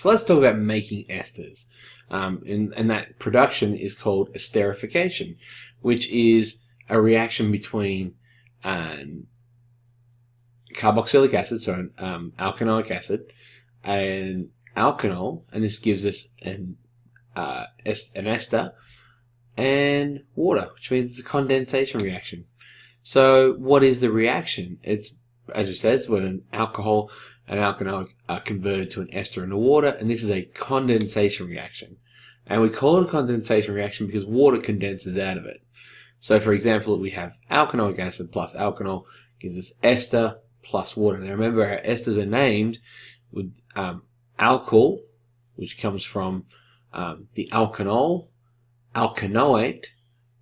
So let's talk about making esters. And that production is called esterification, which is a reaction between carboxylic acid, so alkanoic acid, and alkanol, and this gives us an ester, and water, which means it's a condensation reaction. So what is the reaction? It's, as we said, it's when an alcohol and alkanoic are converted to an ester and a water, and this is a condensation reaction. And we call it a condensation reaction because water condenses out of it. So for example, we have alkanoic acid plus alkanol gives us ester plus water. Now remember, our esters are named with alkyl, which comes from the alkanol, alkanoate,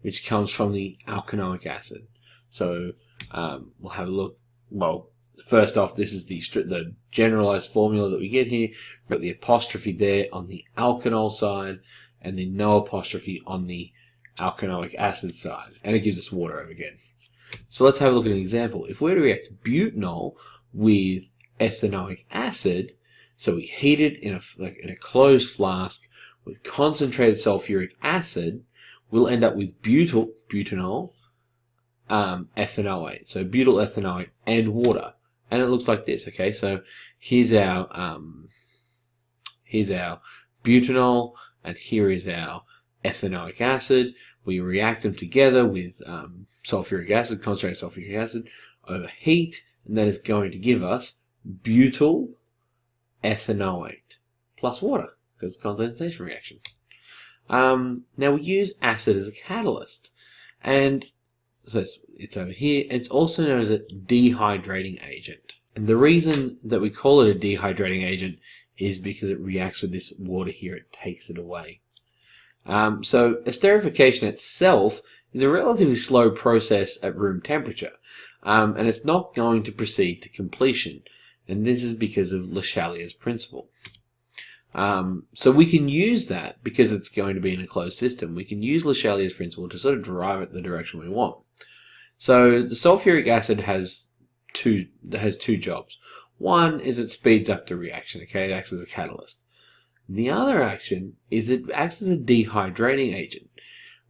which comes from the alkanoic acid. So we'll have a look. Well, first off, this is the generalized formula that we get here. We've got the apostrophe there on the alkanol side, and then no apostrophe on the alkanoic acid side, and it gives us water over again. So let's have a look at an example. If we were to react butanol with ethanoic acid, so we heat it in a closed flask with concentrated sulfuric acid, we'll end up with butanol ethanoate. So butyl ethanoate and water, and it looks like this. Okay, so here's our butanol, and here is our ethanoic acid. We react them together with sulfuric acid, concentrated sulfuric acid, over heat, and that is going to give us butyl ethanoate plus water, because it's a condensation reaction. Now we use acid as a catalyst, and so it's over here. It's also known as a dehydrating agent. And the reason that we call it a dehydrating agent is because it reacts with this water here. It takes it away. So esterification itself is a relatively slow process at room temperature, and it's not going to proceed to completion. And this is because of Le Chatelier's principle. So we can use that because it's going to be in a closed system. We can use Le Chatelier's principle to sort of drive it the direction we want. So the sulfuric acid has two jobs. One is it speeds up the reaction. Okay, it acts as a catalyst. The other action is it acts as a dehydrating agent.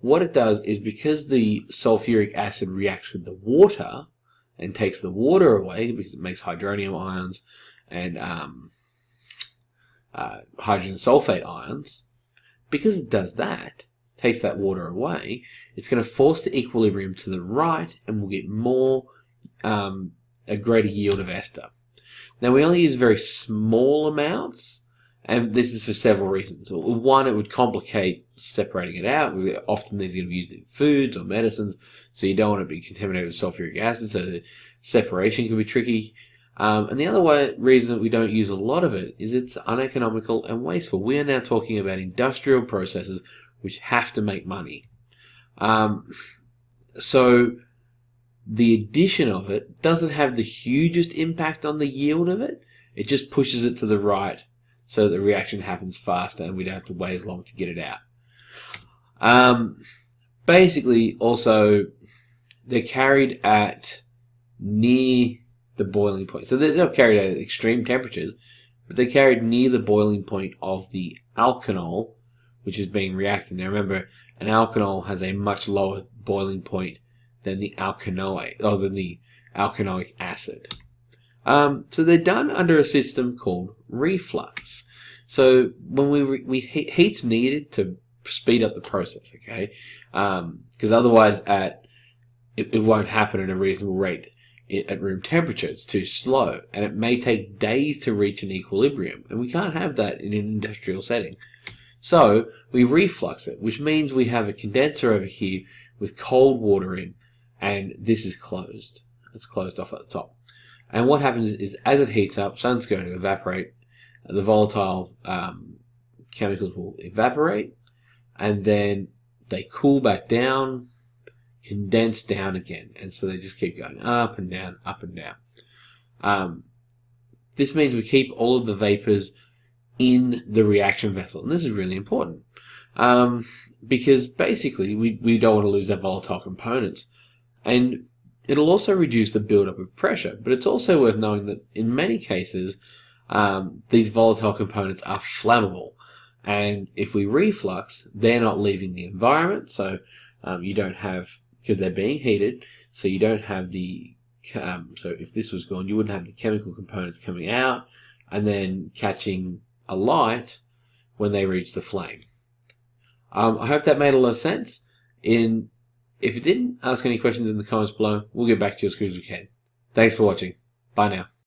What it does is, because the sulfuric acid reacts with the water and takes the water away because it makes hydronium ions and hydrogen sulfate ions, because it does that, takes that water away, it's going to force the equilibrium to the right, and we'll get a greater yield of ester. Now we only use very small amounts, and this is for several reasons. One, it would complicate separating it out. Often these are going to be used in foods or medicines, so you don't want to be contaminated with sulfuric acid, so the separation can be tricky. And the other reason that we don't use a lot of it is it's uneconomical and wasteful. We are now talking about industrial processes which have to make money. So the addition of it doesn't have the hugest impact on the yield of it. It just pushes it to the right so that the reaction happens faster and we don't have to wait as long to get it out. Basically, also, they're carried at near the boiling point. So they're not carried at extreme temperatures, but they're carried near the boiling point of the alkanol, which is being reacted. Now remember, an alkanol has a much lower boiling point than the alkanoate, or than the alkanoic acid. So they're done under a system called reflux. So when heat's needed to speed up the process, okay? Because otherwise it won't happen at a reasonable rate at room temperature. It's too slow, and it may take days to reach an equilibrium, and we can't have that in an industrial setting. So we reflux it, which means we have a condenser over here with cold water in, and this is closed. It's closed off at the top. And what happens is, as it heats up, sun's going to evaporate, the volatile chemicals will evaporate, and then they cool back down, condense down again, and so they just keep going up and down, up and down. This means we keep all of the vapors in the reaction vessel, and this is really important because basically we don't want to lose that volatile components, and it'll also reduce the buildup of pressure. But it's also worth knowing that in many cases these volatile components are flammable. And if we reflux, they're not leaving the environment, so you don't have, because they're being heated, so you don't have the, so if this was gone, you wouldn't have the chemical components coming out and then catching a light when they reach the flame. I hope that made a lot of sense. If it didn't, ask any questions in the comments below. We'll get back to you as quick as we can. Thanks for watching. Bye now.